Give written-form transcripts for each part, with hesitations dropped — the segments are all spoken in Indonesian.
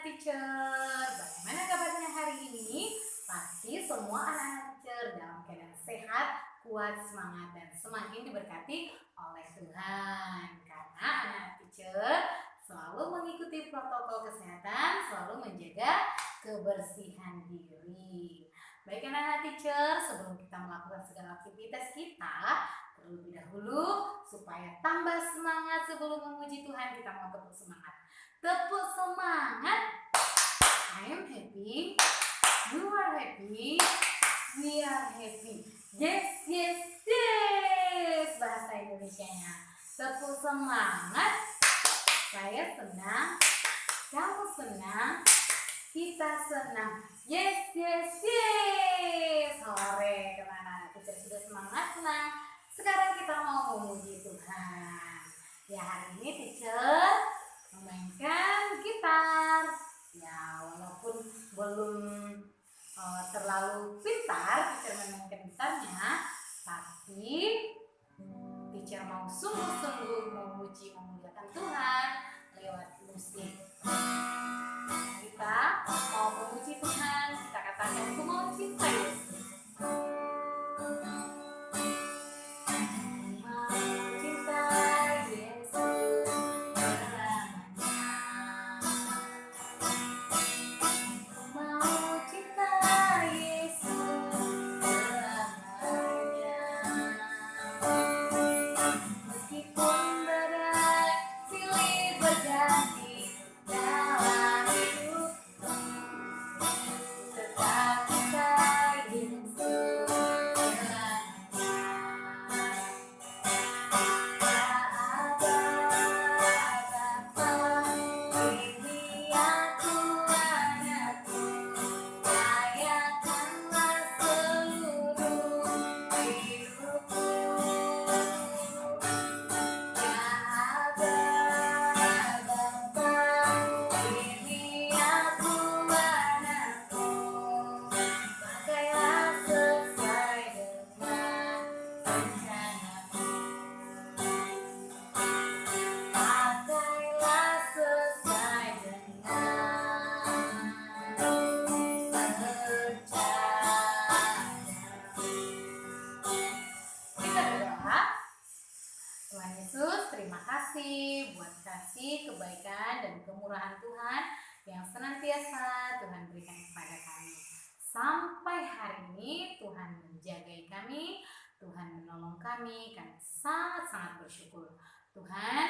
teacher, bagaimana kabarnya hari ini? Pasti semua anak-anak teacher dalam keadaan sehat, kuat, semangat, dan semakin diberkati oleh Tuhan. Karena anak-anak teacher selalu mengikuti protokol kesehatan, selalu menjaga kebersihan diri. Baik anak-anak teacher, sebelum kita melakukan segala aktivitas kita, terlebih dahulu supaya tambah semangat sebelum memuji Tuhan, kita mau tepuk semangat. Tepuk semangat. I am happy. You are happy. We are happy. Yes, yes, yes. Bahasa Indonesianya. Tepuk semangat. Saya senang. Kamu senang. Kita senang. Yes, yes, yes. Sore kemana? Kita sudah semangat, senang. Sekarang kita mau memuji Tuhan. Ya, hari ini teacher memainkan gitar. Ya, walaupun belum terlalu pintar teacher memainkan gitarnya, tapi teacher mau sungguh-sungguh memuji, memuliakan Tuhan lewat musik. Kita mau memuji Tuhan, kita katakan aku mau cinta Yesus. Buat kasih, kebaikan, dan kemurahan Tuhan yang senantiasa Tuhan berikan kepada kami. Sampai hari ini Tuhan menjagai kami, Tuhan menolong kami, kami sangat-sangat bersyukur. Tuhan,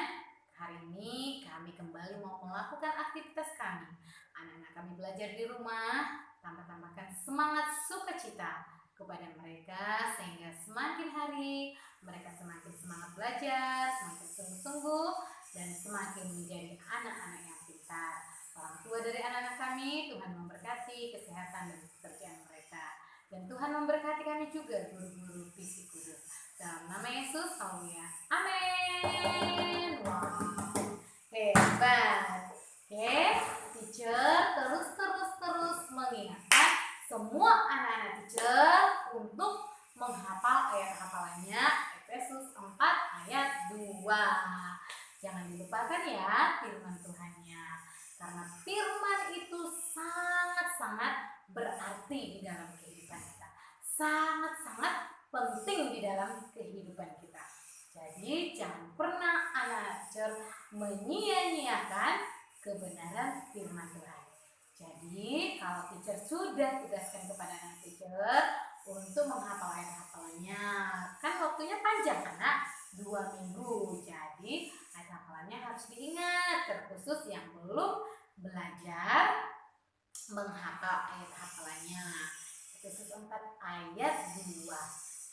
hari ini kami kembali mau melakukan aktivitas kami. Anak-anak kami belajar di rumah, tambahkan semangat sukacita kepada mereka sehingga semakin hari mereka semakin semangat belajar, semakin sungguh-sungguh, dan semakin menjadi anak-anak yang pintar. Orang tua dari anak-anak kami, Tuhan memberkati kesehatan dan pekerjaan mereka. Dan Tuhan memberkati kami juga guru-guru fisik kudus. Dalam nama Yesus, haleluya. Amin. Wow, hebat. Oke, teacher terus mengingatkan semua anak-anak teacher untuk menghafal ayat hafalannya Efesus 4 ayat 2. Jangan dilupakan ya firman Tuhannya. Karena firman itu sangat-sangat berarti di dalam kehidupan kita. Sangat-sangat penting di dalam kehidupan kita. Jadi jangan pernah anak teacher menyia-nyiakan kebenaran firman Tuhan. Jadi kalau teacher sudah tugaskan kepada anak teacher untuk menghafal ayat hafalannya, kan waktunya panjang anak, 2 minggu. Jadi ayat hafalannya harus diingat, terkhusus yang belum belajar menghafal ayat hafalannya. Efesus 4 ayat 2.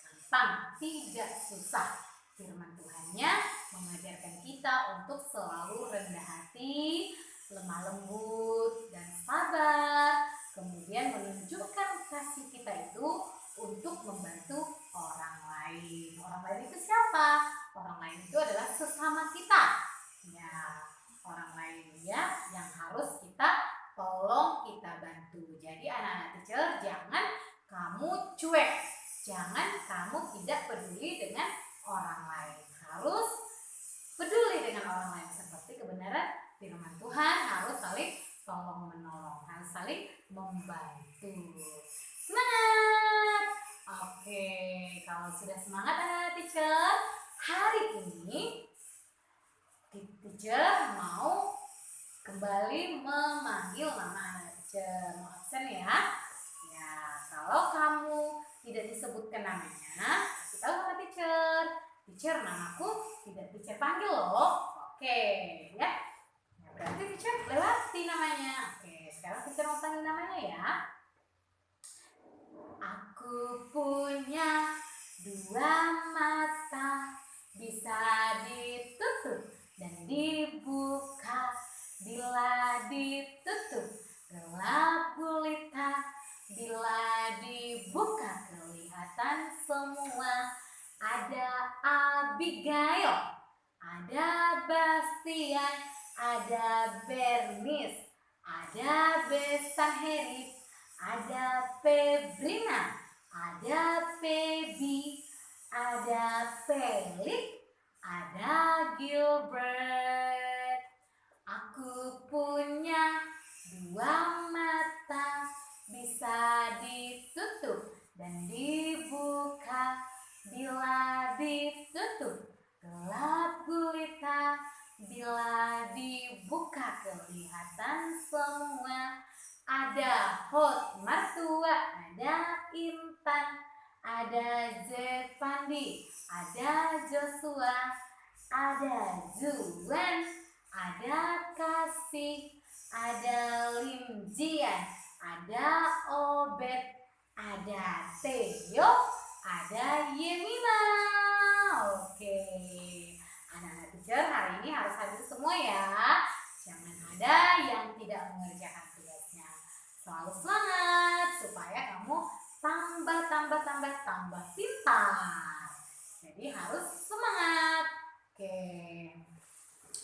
Gampang, tidak susah. Firman Tuhannya mengajarkan kita untuk selalu rendah hati, lemah lembut, dan sabar. Kemudian menunjukkan kasih kita itu untuk membantu orang lain. Orang lain itu siapa? Orang lain itu adalah sesama kita. Ya, orang lain ya yang harus kita tolong, kita bantu. Jadi anak-anak teacher, jangan kamu cuek. Jangan kamu tidak peduli dengan orang lain. Harus peduli dengan orang lain seperti kebenaran firman Tuhan, harus saling tolong menolong. ini teacher mau kembali memanggil nama anak teacher. Mau absen ya? Ya, kalau kamu tidak disebutkan namanya, kasih tahu sama teacher. Teacher, namaku tidak teacher panggil loh. Oke, ya. Ya berarti teacher lewati namanya. Oke, sekarang teacher mau panggil namanya ya. Aku punya dua mata, bisa ditutup dan dibuka. Bila ditutup gelap gulita, bila dibuka kelihatan semua. Ada Abigail, ada Bastian, ada Bernice, ada Besaheri, ada Febrina, ada Feby, ada Felix, ada Gilbert. Aku punya dua mata, bisa ditutup dan dibuka. Bila ditutup gelap gulita, bila dibuka kelihatan semua. Ada Hot Mertua, ada Intan, ada Zepandi, ada Joshua, ada Zuan, ada Kasih, ada Limjian, ada Obed, ada Teo, ada Yemima. Oke, anak-anak teacher hari ini harus hadir semua ya. Jangan ada yang tidak mengerjakan tugasnya. Selalu semangat supaya kamu tambah pintar. Jadi harus semangat. Oke,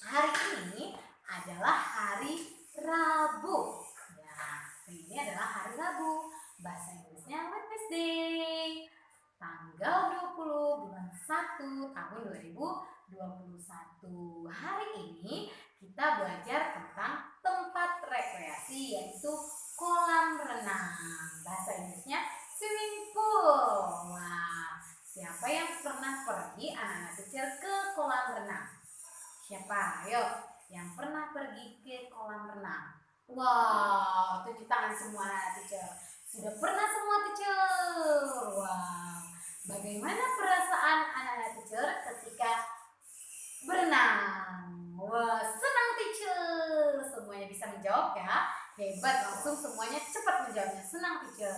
hari ini adalah hari Rabu. Ya, hari ini adalah hari Rabu. Bahasa Inggrisnya Wednesday. Tanggal 20 bulan 1 tahun 2021. Hari ini kita belajar tentang tempat rekreasi, yaitu kolam renang. Bahasa Inggrisnya swimming pool. Wah, siapa yang pernah pergi anak-anak teacher ke kolam renang? Siapa? Ayo, yang pernah pergi ke kolam renang. Wow, tunjuk tangan semua anak teacher. Sudah pernah semua teacher. Wow, bagaimana perasaan anak-anak teacher ketika berenang? Wah, senang teacher. Semuanya bisa menjawab ya. Hebat, langsung semuanya cepat menjawabnya. Senang teacher.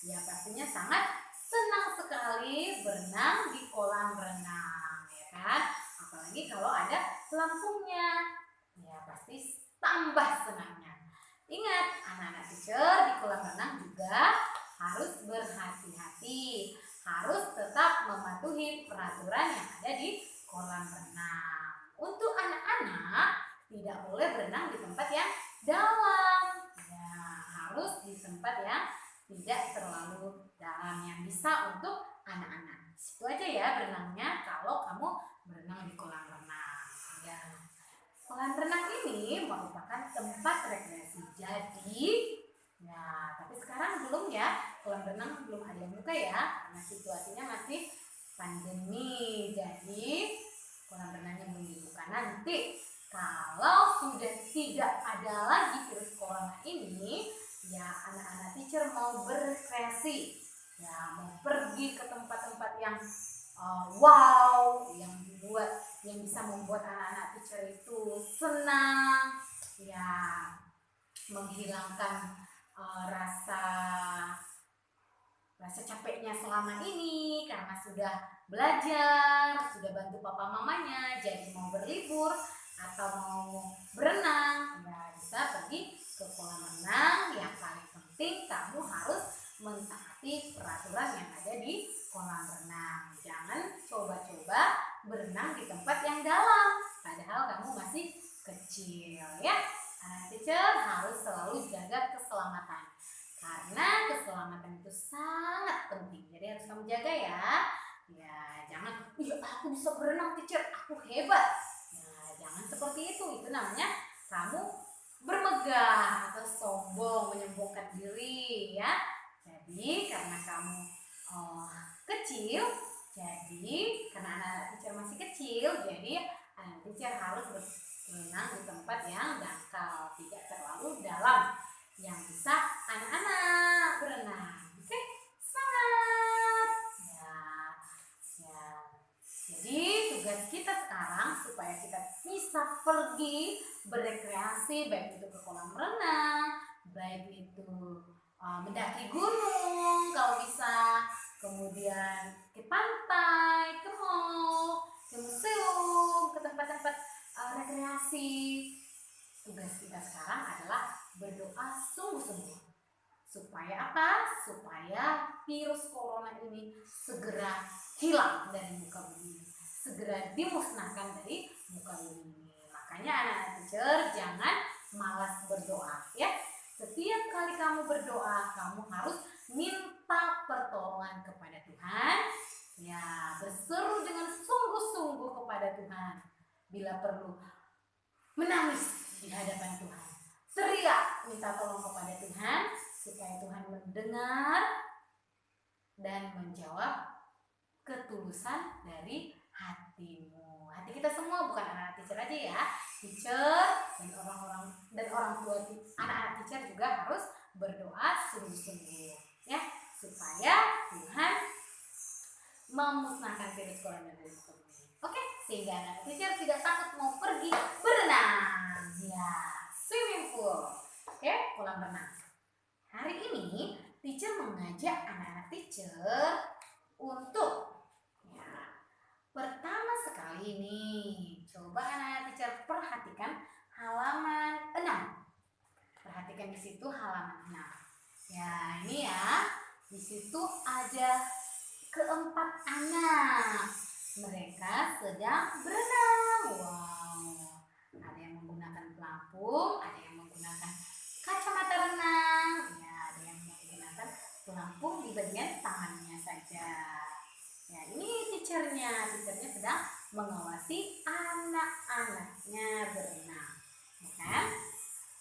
Ya, pastinya sangat senang sekali berenang di kolam renang, ya kan? Apalagi kalau ada pelampungnya. Ya, pasti tambah senangnya. Ingat, anak-anak teacher di kolam renang juga harus berhati-hati. Harus tetap mematuhi peraturan yang ada di kolam renang. Untuk anak-anak tidak boleh berenang di tempat yang dalam. Ya, harus di tempat yang tidak terlalu dalam, yang bisa untuk anak-anak. Itu aja ya berenangnya kalau kamu berenang di kolam renang. Ya. Kolam renang ini merupakan tempat rekreasi. Jadi, ya, tapi sekarang belum ya, kolam renang belum ada yang buka ya, karena situasinya masih pandemi. Jadi, kolam renangnya belum dibuka. Nanti kalau sudah tidak ada lagi virus corona ini, ya anak-anak teacher mau berkreasi, ya mau pergi ke tempat-tempat yang wow, yang bisa membuat anak-anak teacher itu senang, ya menghilangkan rasa capeknya selama ini karena sudah belajar, sudah bantu papa mamanya, jadi mau berlibur atau mau berenang, ya bisa pergi ke kolam renang. Yang paling penting kamu harus mentaati peraturan yang ada di kolam renang. Jangan coba-coba berenang di tempat yang dalam, padahal kamu masih kecil ya. Anak teacher harus selalu jaga keselamatan, karena keselamatan itu sangat penting. Jadi harus kamu jaga ya. Ya, jangan, aku bisa berenang teacher, aku hebat. Nah, jangan seperti itu. Itu namanya kamu bermegah atau sombong, menyombongkan diri ya. Jadi karena kamu kecil, Jadi karena anak-anak teacher masih kecil, jadi anak teacher harus berenang di tempat yang dangkal, tidak terlalu dalam, yang bisa anak-anak berenang. Oke, semangat. Ya, ya. Jadi tugas kita sekarang supaya kita bisa pergi berrekreasi, baik itu ke kolam renang, baik itu mendaki gunung kalau bisa, kemudian ke pantai, ke mall, ke museum, ke tempat-tempat rekreasi. Tugas kita sekarang adalah berdoa sungguh-sungguh. Supaya apa? Supaya virus corona ini segera hilang dari muka bumi, segera dimusnahkan dari muka bumi. Makanya anak-anak teacher jangan malas berdoa ya. Setiap kali kamu berdoa, kamu harus minta pertolongan kepada Tuhan. Ya, berseru dengan sungguh-sungguh kepada Tuhan. Bila perlu, menangis di hadapan Tuhan. Teriak minta tolong kepada Tuhan supaya Tuhan mendengar dan menjawab ketulusan dari hatimu. Hati kita semua, bukan anak-anak teacher aja ya. Teacher dan orang tua anak-anak teacher juga harus berdoa sungguh-sungguh ya, supaya Tuhan memusnahkan virus corona dari bumi. Oke, sehingga anak teacher tidak takut mau pergi berenang. Ya, swimming pool. Oke, kolam renang. Hari ini teacher mengajak anak-anak teacher untuk pertama sekali nih, coba anak-anak teacher perhatikan halaman 6. Perhatikan di situ halaman 6. Ya, ini ya. Di situ ada keempat anak. Mereka sedang berenang. Wow. Ada yang menggunakan pelampung, ada yang menggunakan kacamata renang. Ya, ada yang menggunakan pelampung di bagian tangannya saja. Ya, ini teachernya sedang mengawasi anak-anaknya berenang, ya kan?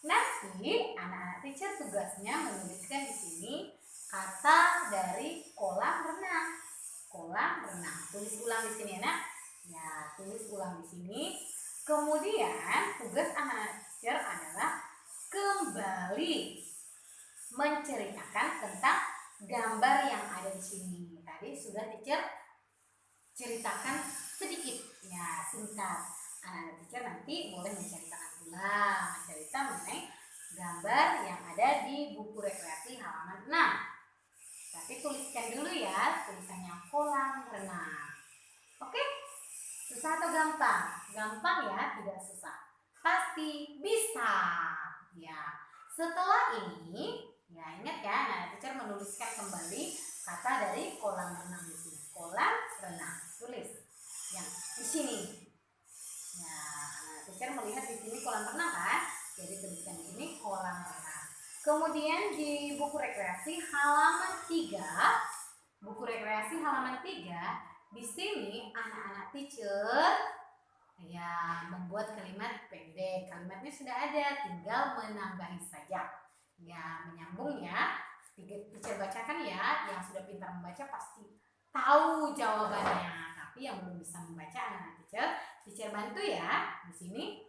Nanti anak-anak teacher tugasnya menuliskan di sini kata dari kolam renang. Kolam renang. Tulis ulang di sini, anak. Ya, tulis ulang di sini. Kemudian tugas anak-anak teacher adalah kembali menceritakan tentang gambar yang ada di sini. Tadi sudah teacher ceritakan sedikit, ya singkat. Anak-anak teacher nanti boleh menceritakan ulang, mencerita mengenai gambar yang ada di buku rekreasi halaman 6. Tapi tuliskan dulu ya, tulisannya kolam renang. Oke? Susah atau gampang? Gampang ya, tidak susah. Pasti bisa. Ya. Setelah ini, ya ingat ya, anak-anak teacher menuliskan kembali kata dari kolam renang di sini. Kolam renang, tulis yang di sini. Ya, anak teacher melihat di sini kolam renang kan? Jadi tuliskan di sini kolam renang. Kemudian di buku rekreasi halaman 3, buku rekreasi halaman 3, di sini anak-anak teacher ya membuat kalimat pendek. Kalimatnya sudah ada, tinggal menambahi saja. Ya, menyambung ya. Teacher bacakan ya, yang sudah pintar membaca pasti tahu jawabannya. Tapi yang belum bisa membaca anak-anak teacher bantu ya. Di sini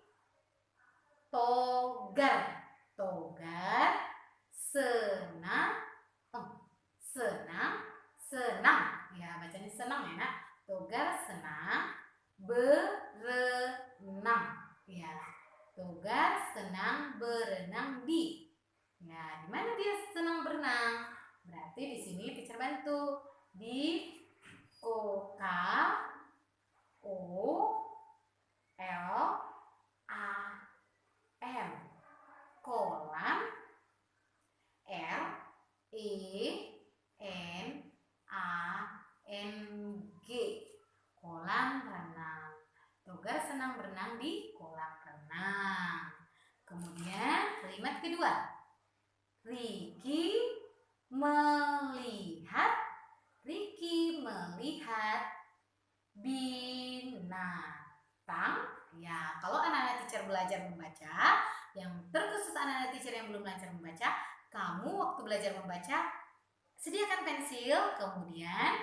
togar, togar, senang, senang. Ya, bacanya senang ya, nak. Togar senang berenang. Ya, togar senang berenang di. Ya, di mana dia senang berenang? Berarti di sini teacher bantu di kota O-L-A-M, kolam R-E-N-A-N-G, kolam renang. Togar senang berenang di kolam renang. Kemudian kalimat kedua, Ricky melihat binatang. Ya, kalau anak-anak teacher belajar membaca, yang terkhusus anak-anak teacher yang belum belajar membaca, kamu waktu belajar membaca sediakan pensil, kemudian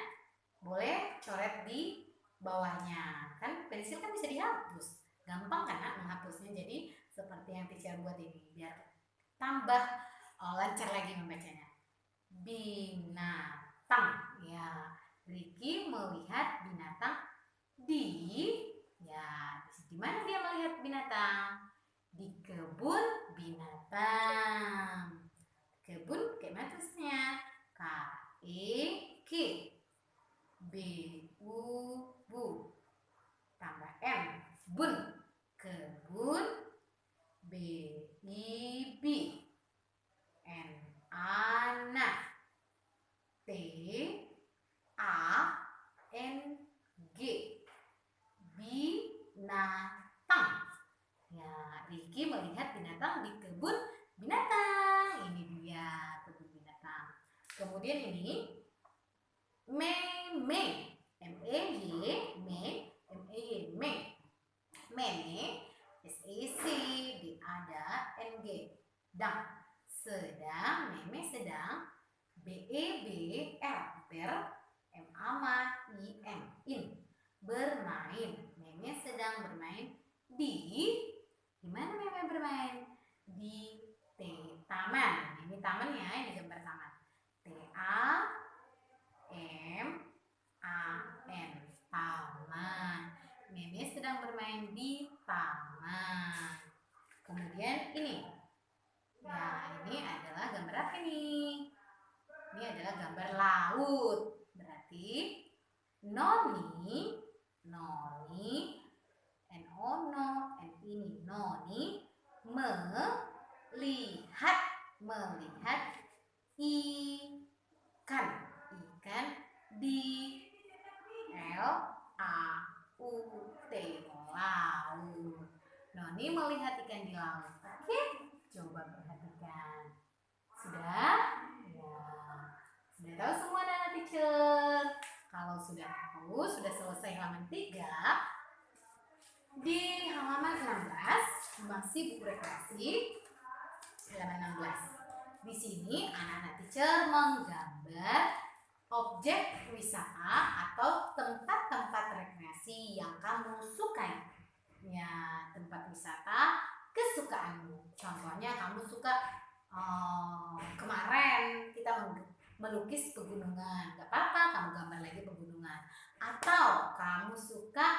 boleh coret di bawahnya. Kan pensil kan bisa dihapus. Gampang kan Nak menghapusnya. Jadi seperti yang teacher buat ini biar tambah lancar lagi membacanya. Binatang. Ya, Ricky melihat binatang di mana dia melihat binatang? Di kebun binatang. Kebun kayak mana tulisnya? K-E-K. B-U bu. Tambah M. Bun. Kebun. B-I-B. N-A-N-A. T-A-N-G. Binatang. Ya, Ricky melihat binatang di kebun binatang. Ini dia kebun binatang. Kemudian ini meme. M-E-Y, me, M-E-Y, me. Meme, S-E-C, D-A-D, N-G. Dang. Sedang, meme sedang. B-E-B-R, ber. M-A-M-I-N, in. Bermain. Meme sedang bermain di mana meme bermain? Di taman. Ini taman ya, ini gambar taman. T-A-M-A-N, taman. Meme sedang bermain di taman. Kemudian ini. Ya, ini adalah gambar apa nih? Ini adalah gambar laut. Berarti Noni, N-O-No, N-I-N-I, Noni melihat ikan di L-A-U-T, laut. Noni melihat ikan di laut. Oke, coba perhatikan. Sudah? Ya. Sudah tahu semua anak teacher? Kalau sudah tahu, sudah selesai halaman 3, di halaman 16 masih buku rekreasi halaman 16. Di sini anak-anak teacher menggambar objek wisata atau tempat-tempat rekreasi yang kamu sukai. Ya, tempat wisata kesukaanmu. Contohnya kamu suka kemarin kita melukis pegunungan, gak apa-apa kamu gambar lagi pegunungan. Atau kamu suka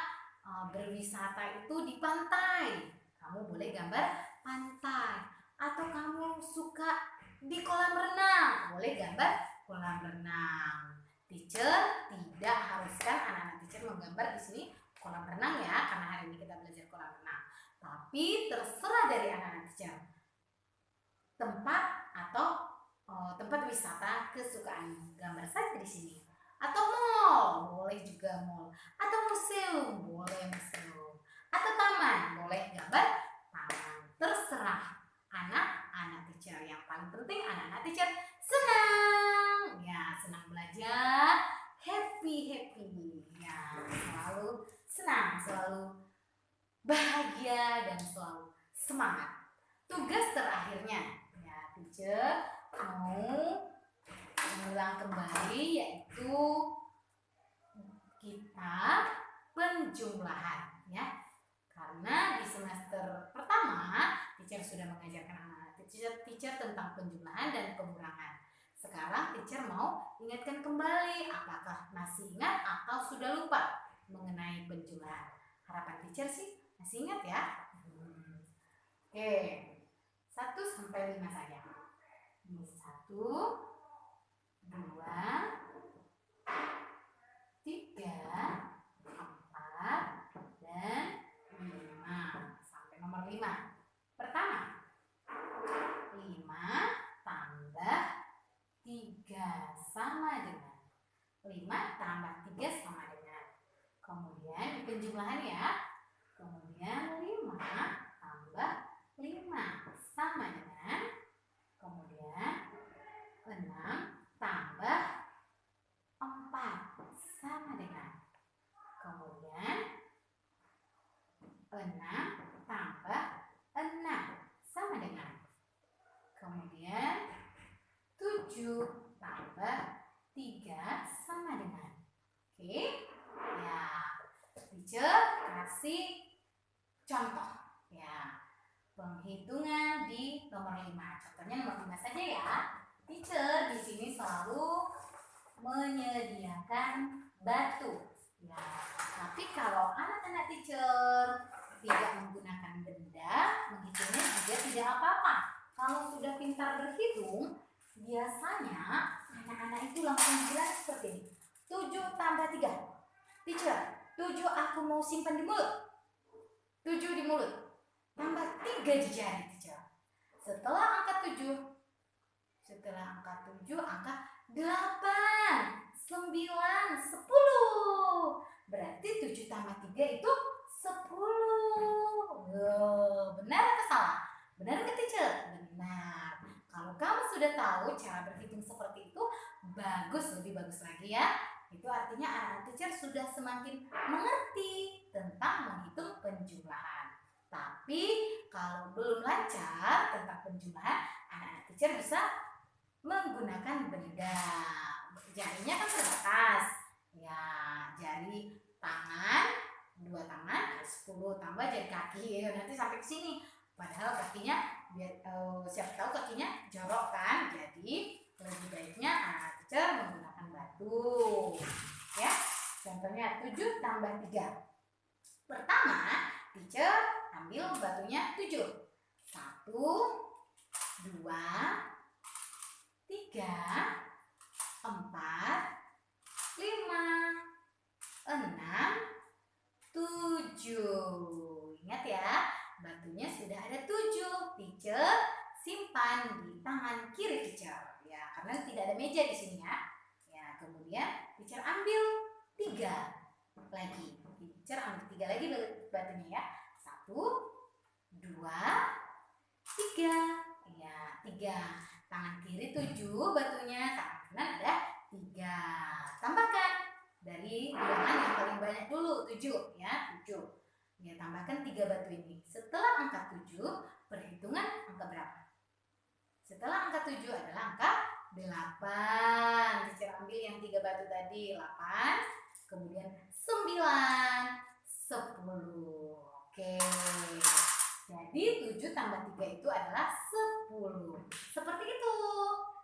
berwisata itu di pantai, kamu boleh gambar pantai. Atau kamu suka di kolam renang, boleh gambar kolam renang. Teacher tidak haruskan anak-anak teacher menggambar di sini kolam renang ya, karena hari ini kita belajar kolam renang. Tapi terserah dari anak-anak teacher, tempat atau tempat wisata kesukaan, gambar saja di sini. Atau mall, boleh juga mall. Atau museum, boleh museum. Atau taman, boleh gambar taman. Terserah anak-anak teacher. Yang paling penting anak-anak teacher senang. Ya, senang belajar, happy. Ya, selalu senang, selalu bahagia dan selalu semangat. Tugas terakhirnya, ya teacher mau mengulang kembali, yaitu kita penjumlahan ya. Karena di semester pertama teacher sudah mengajarkan anak teacher tentang penjumlahan dan pengurangan. Sekarang teacher mau ingatkan kembali, apakah masih ingat atau sudah lupa mengenai penjumlahan. Harapan teacher sih masih ingat ya. Oke, 1 sampai 5 saja. Ini 1, 2, 3, 4, dan 5. Sampai nomor 5. Pertama, 5 tambah 3 sama dengan 5 tambah 3 sama dengan. Kemudian di penjumlahan ya. Kemudian 5 tambah 5 sama dengan. Kemudian 6 tambah 4 sama dengan. Kemudian 6 tambah Contoh, ya, penghitungan di nomor 5. Contohnya nomor 5 saja ya. Teacher di sini selalu menyediakan batu. Ya, tapi kalau anak-anak teacher tidak menggunakan benda, menghitungnya juga tidak apa-apa. Kalau sudah pintar berhitung, biasanya anak-anak itu langsung bilang seperti ini. 7 tambah 3. Teacher, 7 aku mau simpan di mulut. 7 di mulut. Tambah 3 di jari, teacher. Setelah angka 7, angka 8, 9, 10. Berarti 7 tambah 3 itu 10. Benar atau salah? Benar nggak, teacher? Benar. Kalau kamu sudah tahu cara berhitung seperti itu, bagus, lebih bagus lagi ya. Itu artinya anak-anak teacher sudah semakin mengerti tentang menghitung penjumlahan. Tapi kalau belum lancar tentang penjumlahan, anak-anak teacher bisa menggunakan benda. Jarinya kan terbatas. Ya, jari tangan, 2 tangan, 10 tambah jari kaki. Nanti sampai ke sini. Padahal kakinya siapa tahu kakinya jorok kan. Jadi lebih baiknya anak teacher menggunakan batu. Ya. Contohnya 7 tambah 3. Pertama, teacher ambil batunya 7. 1, 2, 3, 4, 5, 6, 7. Ingat ya, batunya sudah ada 7. Teacher simpan di tangan kiri teacher. Ya, karena tidak ada meja di sini ya. Ya, kemudian teacher ambil 3 lagi. Teacher ambil 3 lagi batunya ya. 1, 2, 3. Ya, 3. Tangan kiri 7 batunya, tangan kanan ada 3. Tambahkan dari bilangan yang paling banyak dulu, 7 ya, 7. Ya, tambahkan 3 batu ini. Setelah angka 7, perhitungan angka berapa? Setelah angka 7 adalah angka 8. Teacher ambil yang 3 batu tadi, 8. Kemudian 9, 10. Oke. Jadi 7 tambah 3 itu adalah 10. Seperti itu.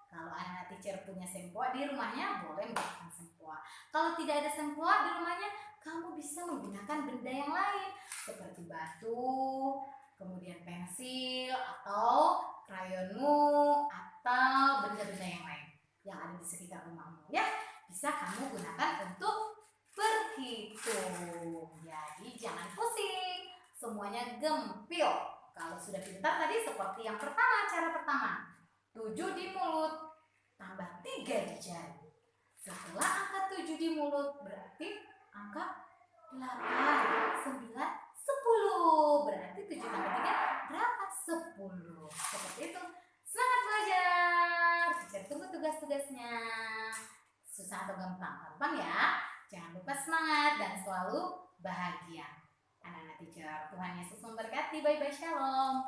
Kalau anak teacher punya sempoa di rumahnya, boleh menggunakan sempoa. Kalau tidak ada sempoa di rumahnya, kamu bisa menggunakan benda yang lain. Seperti batu, kemudian pensil, atau krayonmu, atau benda-benda yang lain yang ada di sekitar rumahmu. Ya, bisa kamu gunakan untuk berhitung. Jadi jangan pusing, semuanya gempil. Kalau sudah pintar tadi seperti yang pertama, cara pertama, 7 di mulut tambah 3 di jari. Setelah angka 7 di mulut berarti angka 8, 9, 10. Berarti 7 tambah 3 berapa? 10. Seperti itu. Semangat belajar. Teacher tunggu tugas-tugasnya. Susah atau gampang? Gampang ya. Jangan lupa semangat dan selalu bahagia. Anak-anak teacher, Tuhan Yesus memberkati. Bye-bye, shalom.